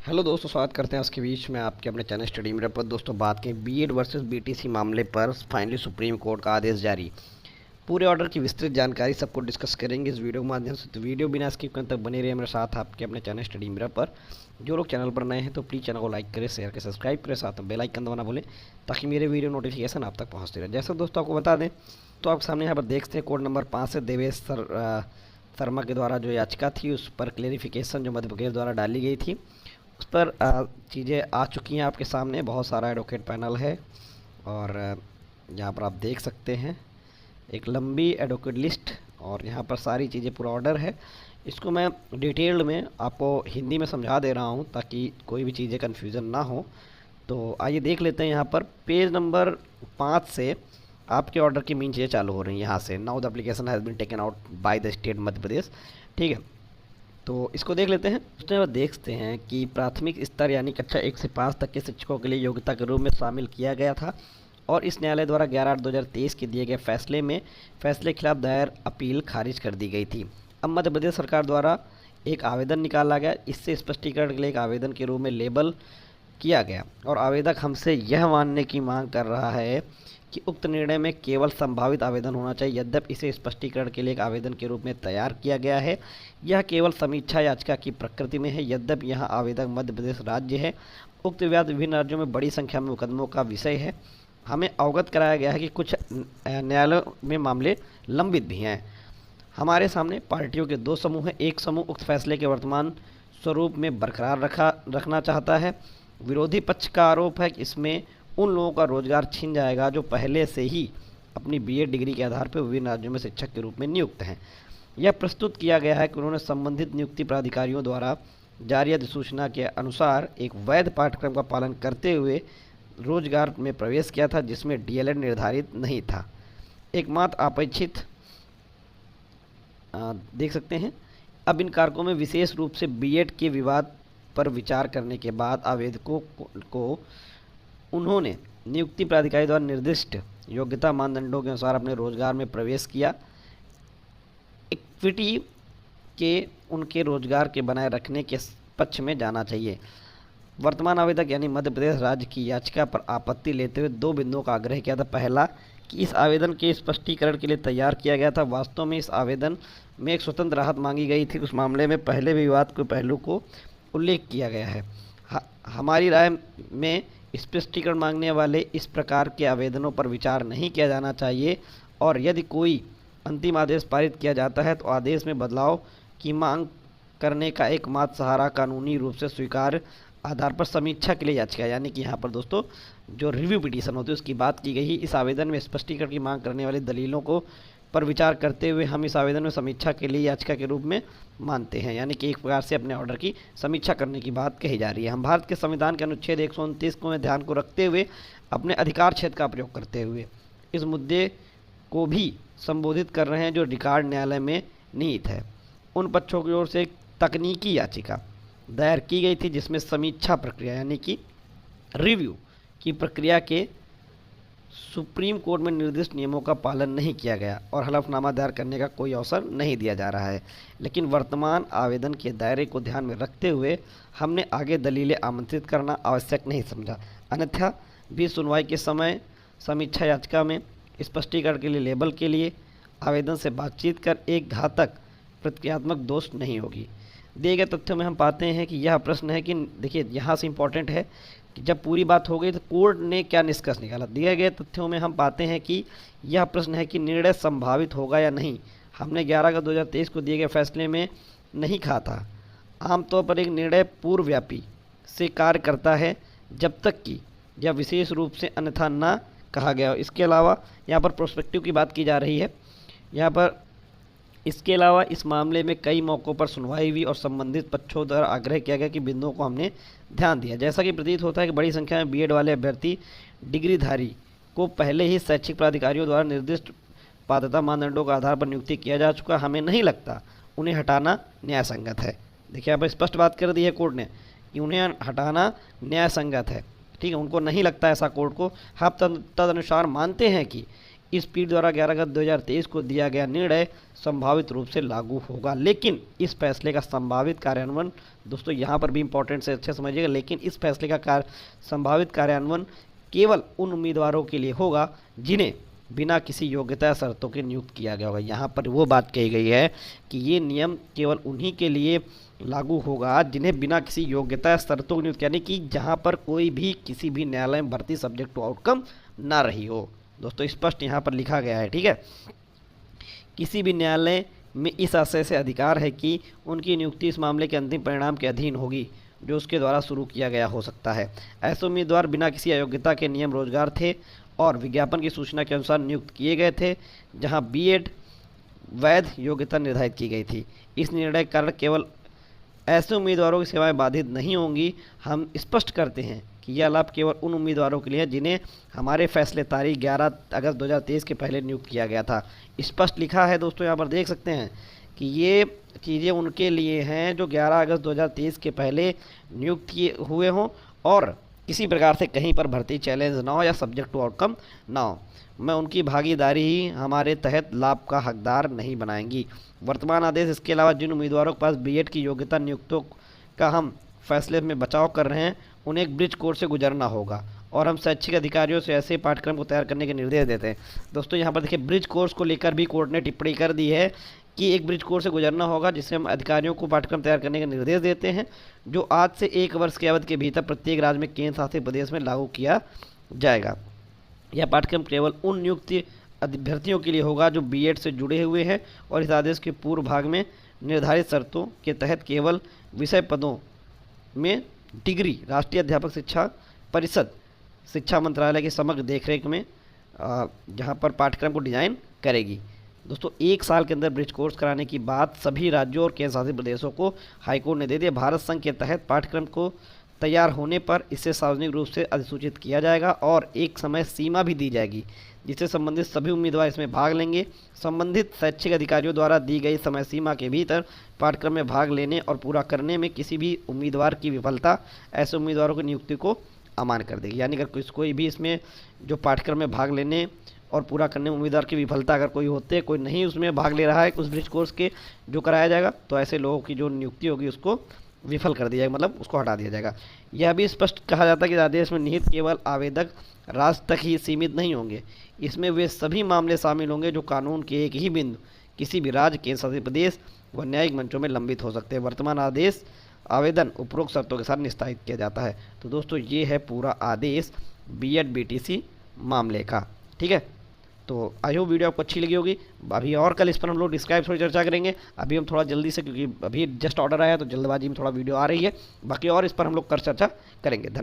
Hello दोस्तों, स्वागत करते हैं उसके बीच में आपके अपने चैनल स्टडी मिरर पर। दोस्तों बात करें बीएड वर्सेस बीटीसी मामले पर फाइनली सुप्रीम कोर्ट का आदेश जारी। पूरे ऑर्डर की विस्तृत जानकारी सबको डिस्कस करेंगे इस वीडियो के माध्यम से। तो वीडियो बिना स्किप करने तक बने रहिए मेरे साथ आपके अपने चैनल स्टडी मिरर पर। जो लोग चैनल पर नए हैं तो प्लीज़ चैनल को लाइक करें, शेयर करें, सब्सक्राइब करें, साथ में बेल आइकन दबाना भूलें ताकि मेरे वीडियो नोटिफिकेशन आप तक पहुँचते रहे। जैसे दोस्तों आपको बता दें तो आप सामने यहाँ पर देखते हैं कोड नंबर 5 से देवेश शर्मा के द्वारा जो याचिका थी उस पर क्लेरिफिकेशन जो मध्य प्रदेश द्वारा डाली गई थी उस पर चीज़ें आ चुकी हैं आपके सामने। बहुत सारा एडवोकेट पैनल है और यहाँ पर आप देख सकते हैं एक लंबी एडवोकेट लिस्ट और यहाँ पर सारी चीज़ें पूरा ऑर्डर है। इसको मैं डिटेल्ड में आपको हिंदी में समझा दे रहा हूँ ताकि कोई भी चीज़ें कन्फ्यूज़न ना हो। तो आइए देख लेते हैं। यहाँ पर पेज नंबर 5 से आपके ऑर्डर की मेन चीज़ें चालू हो रही हैं। यहाँ से now the application has been taken out by the state Madhya Pradesh. ठीक है, तो इसको देख लेते हैं। उसके बाद देखते हैं कि प्राथमिक स्तर यानी कक्षा 1 से 5 तक के शिक्षकों के लिए योग्यता के रूप में शामिल किया गया था और इस न्यायालय द्वारा 11/8/2023 के दिए गए फैसले के खिलाफ दायर अपील खारिज कर दी गई थी। अब मध्य प्रदेश सरकार द्वारा एक आवेदन निकाला गया। इससे स्पष्टीकरण के लिए एक आवेदन के रूप में लेबल किया गया और आवेदक हमसे यह मानने की मांग कर रहा है कि उक्त निर्णय में केवल संभावित आवेदन होना चाहिए। यद्यपि इसे स्पष्टीकरण के लिए एक आवेदन के रूप में तैयार किया गया है, यह केवल समीक्षा याचिका की प्रकृति में है। यद्यपि यहाँ आवेदक मध्य प्रदेश राज्य है, उक्त विवाद विभिन्न राज्यों में बड़ी संख्या में मुकदमों का विषय है। हमें अवगत कराया गया है कि कुछ न्यायालयों में मामले लंबित भी हैं। हमारे सामने पार्टियों के दो समूह हैं। एक समूह उक्त फैसले के वर्तमान स्वरूप में बरकरार रखना चाहता है। विरोधी पक्ष का आरोप है कि इसमें उन लोगों का रोजगार छीन जाएगा जो पहले से ही अपनी बीएड डिग्री के आधार पर विभिन्न राज्यों में शिक्षक के रूप में नियुक्त हैं। यह प्रस्तुत किया गया है कि उन्होंने संबंधित नियुक्ति प्राधिकारियों द्वारा जारी अधिसूचना के अनुसार एक वैध पाठ्यक्रम का पालन करते हुए रोजगार में प्रवेश किया था जिसमें डीएलएड निर्धारित नहीं था। एकमात्र अपेक्षित देख सकते हैं। अब इन कारकों में विशेष रूप से बीएड के विवाद पर विचार करने के बाद आवेदकों को उन्होंने नियुक्ति प्राधिकारी द्वारा निर्दिष्ट योग्यता मानदंडों के अनुसार अपने रोजगार में प्रवेश किया। इक्विटी के उनके रोजगार के बनाए रखने के पक्ष में जाना चाहिए। वर्तमान आवेदक यानी मध्य प्रदेश राज्य की याचिका पर आपत्ति लेते हुए दो बिंदुओं का आग्रह किया था। पहला कि इस आवेदन के स्पष्टीकरण के लिए तैयार किया गया था। वास्तव में इस आवेदन में एक स्वतंत्र राहत मांगी गई थी। उस मामले में पहले भी विवाद के पहलू को उल्लेख किया गया है। हमारी राय में स्पष्टीकरण मांगने वाले इस प्रकार के आवेदनों पर विचार नहीं किया जाना चाहिए और यदि कोई अंतिम आदेश पारित किया जाता है तो आदेश में बदलाव की मांग करने का एकमात्र सहारा कानूनी रूप से स्वीकार्य आधार पर समीक्षा के लिए याचिका, यानी कि यहाँ पर दोस्तों जो रिव्यू पिटीशन होती है उसकी बात की गई। इस आवेदन में स्पष्टीकरण की मांग करने वाली दलीलों को पर विचार करते हुए हम इस आवेदन में समीक्षा के लिए याचिका के रूप में मानते हैं, यानी कि एक प्रकार से अपने ऑर्डर की समीक्षा करने की बात कही जा रही है। हम भारत के संविधान के अनुच्छेद 129 को ध्यान को रखते हुए अपने अधिकार क्षेत्र का प्रयोग करते हुए इस मुद्दे को भी संबोधित कर रहे हैं जो रिकॉर्ड न्यायालय में निहित है। उन पक्षों की ओर से एक तकनीकी याचिका दायर की गई थी जिसमें समीक्षा प्रक्रिया यानी कि रिव्यू की प्रक्रिया के सुप्रीम कोर्ट में निर्दिष्ट नियमों का पालन नहीं किया गया और हलफनामा दायर करने का कोई अवसर नहीं दिया जा रहा है। लेकिन वर्तमान आवेदन के दायरे को ध्यान में रखते हुए हमने आगे दलीलें आमंत्रित करना आवश्यक नहीं समझा। अन्यथा भी सुनवाई के समय समीक्षा याचिका में स्पष्टीकरण के लिए लेबल के लिए आवेदन से बातचीत कर एक घातक प्रतिक्रियात्मक दोष नहीं होगी। दिए गए तथ्यों में हम पाते हैं कि यह प्रश्न है कि देखिए यहाँ से इम्पोर्टेंट है कि जब पूरी बात हो गई तो कोर्ट ने क्या निष्कर्ष निकाला। दिए गए तथ्यों में हम पाते हैं कि यह प्रश्न है कि निर्णय संभावित होगा या नहीं। हमने 11/2023 को दिए गए फैसले में नहीं कहा था। आमतौर पर एक निर्णय पूर्वव्यापी से कार्य करता है जब तक कि यह विशेष रूप से अन्यथा न कहा गया हो। इसके अलावा यहाँ पर प्रोस्पेक्टिव की बात की जा रही है। यहाँ पर इसके अलावा इस मामले में कई मौक़ों पर सुनवाई हुई और संबंधित पक्षों द्वारा आग्रह किया गया कि बिंदुओं को हमने ध्यान दिया। जैसा कि प्रतीत होता है कि बड़ी संख्या में बीएड वाले अभ्यर्थी डिग्रीधारी को पहले ही शैक्षिक प्राधिकारियों द्वारा निर्दिष्ट पात्रता मानदंडों के आधार पर नियुक्ति किया जा चुका। हमें नहीं लगता उन्हें हटाना न्याय संगत है। देखिए यहाँ पर स्पष्ट बात कर दी है कोर्ट ने कि उन्हें हटाना न्याय संगत है। ठीक है, उनको नहीं लगता ऐसा कोर्ट को। हम तदनुसार मानते हैं कि इस पीठ द्वारा 11 अगस्त 2023 को दिया गया निर्णय संभावित रूप से लागू होगा। लेकिन इस फैसले का संभावित कार्यान्वयन, दोस्तों यहाँ पर भी इंपॉर्टेंट से अच्छे समझिएगा, लेकिन इस फैसले का संभावित कार्यान्वयन केवल उन उम्मीदवारों के लिए होगा जिन्हें बिना किसी योग्यता या शर्तों के नियुक्त किया गया होगा। यहाँ पर वो बात कही गई है कि ये नियम केवल उन्हीं के लिए लागू होगा जिन्हें बिना किसी योग्यता या शर्तों की नियुक्त, यानी कि जहाँ पर कोई भी किसी भी न्यायालय में भर्ती सब्जेक्ट टू आउटकम ना रही हो। दोस्तों स्पष्ट यहाँ पर लिखा गया है, ठीक है। किसी भी न्यायालय में इस आशय से अधिकार है कि उनकी नियुक्ति इस मामले के अंतिम परिणाम के अधीन होगी जो उसके द्वारा शुरू किया गया हो सकता है। ऐसे उम्मीदवार बिना किसी अयोग्यता के नियम रोजगार थे और विज्ञापन की सूचना के अनुसार नियुक्त किए गए थे, जहां बीएड वैध योग्यता निर्धारित की गई थी। इस निर्णय के कारण केवल ऐसे उम्मीदवारों की सेवाएं बाधित नहीं होंगी। हम स्पष्ट करते हैं कि यह लाभ केवल उन उम्मीदवारों के लिए है जिन्हें हमारे फैसले तारीख 11 अगस्त 2023 के पहले नियुक्त किया गया था। स्पष्ट लिखा है दोस्तों, यहाँ पर देख सकते हैं कि ये चीज़ें उनके लिए हैं जो 11 अगस्त 2023 के पहले नियुक्त किए हुए हों और किसी प्रकार से कहीं पर भर्ती चैलेंज ना हो या सब्जेक्ट टू आउटकम ना हो। मैं उनकी भागीदारी ही हमारे तहत लाभ का हकदार नहीं बनाएंगी। वर्तमान आदेश इसके अलावा जिन उम्मीदवारों के पास बीएड की योग्यता नियुक्तों का हम फैसले में बचाव कर रहे हैं उन्हें एक ब्रिज कोर्स से गुजरना होगा और हम शैक्षिक अधिकारियों से ऐसे पाठ्यक्रम को तैयार करने के निर्देश देते हैं। दोस्तों यहाँ पर देखिए ब्रिज कोर्स को लेकर भी कोर्ट ने टिप्पणी कर दी है कि एक ब्रिज कोर्स से गुजरना होगा जिससे हम अधिकारियों को पाठ्यक्रम तैयार करने के निर्देश देते हैं जो आज से 1 वर्ष की अवधि के भीतर प्रत्येक राज्य में केंद्र शासित प्रदेश में लागू किया जाएगा। यह पाठ्यक्रम केवल उन नियुक्त अभ्यर्थियों के लिए होगा जो बीएड से जुड़े हुए हैं और इस आदेश के पूर्व भाग में निर्धारित शर्तों के तहत केवल विषय पदों में डिग्री राष्ट्रीय अध्यापक शिक्षा परिषद शिक्षा मंत्रालय की समग्र देखरेख में जहां पर पाठ्यक्रम को डिजाइन करेगी। दोस्तों 1 साल के अंदर ब्रिज कोर्स कराने की बात सभी राज्यों और केंद्र शासित प्रदेशों को हाईकोर्ट ने दे दिया। भारत संघ के तहत पाठ्यक्रम को तैयार होने पर इसे सार्वजनिक रूप से अधिसूचित किया जाएगा और एक समय सीमा भी दी जाएगी जिससे संबंधित सभी उम्मीदवार इसमें भाग लेंगे। संबंधित शैक्षिक अधिकारियों द्वारा दी गई समय सीमा के भीतर पाठ्यक्रम में भाग लेने और पूरा करने में किसी भी उम्मीदवार की विफलता ऐसे उम्मीदवारों की नियुक्ति को अमान्य कर देगी। यानी अगर कोई भी इसमें जो पाठ्यक्रम में भाग लेने और पूरा करने में उम्मीदवार की विफलता अगर कोई होते कोई नहीं उसमें भाग ले रहा है उस ब्रिज कोर्स के जो कराया जाएगा तो ऐसे लोगों की जो नियुक्ति होगी उसको विफल कर दिया जाएगा, मतलब उसको हटा दिया जाएगा। यह भी स्पष्ट कहा जाता है कि आदेश में निहित केवल आवेदक राज्य तक ही सीमित नहीं होंगे, इसमें वे सभी मामले शामिल होंगे जो कानून के एक ही बिंदु किसी भी राज्य केंद्र शासित प्रदेश व न्यायिक मंचों में लंबित हो सकते हैं। वर्तमान आदेश आवेदन उपरोक्त शर्तों के साथ निस्तारित किया जाता है। तो दोस्तों ये है पूरा आदेश बीएड बीटीसी मामले का, ठीक है। तो आई होप वीडियो आपको अच्छी लगी होगी। अभी और कल इस पर हम लोग डिस्क्राइब थोड़ी चर्चा करेंगे। अभी हम थोड़ा जल्दी से, क्योंकि अभी जस्ट ऑर्डर आया तो जल्दबाजी में थोड़ा वीडियो आ रही है, बाकी और इस पर हम लोग कर चर्चा करेंगे। धन्यवाद।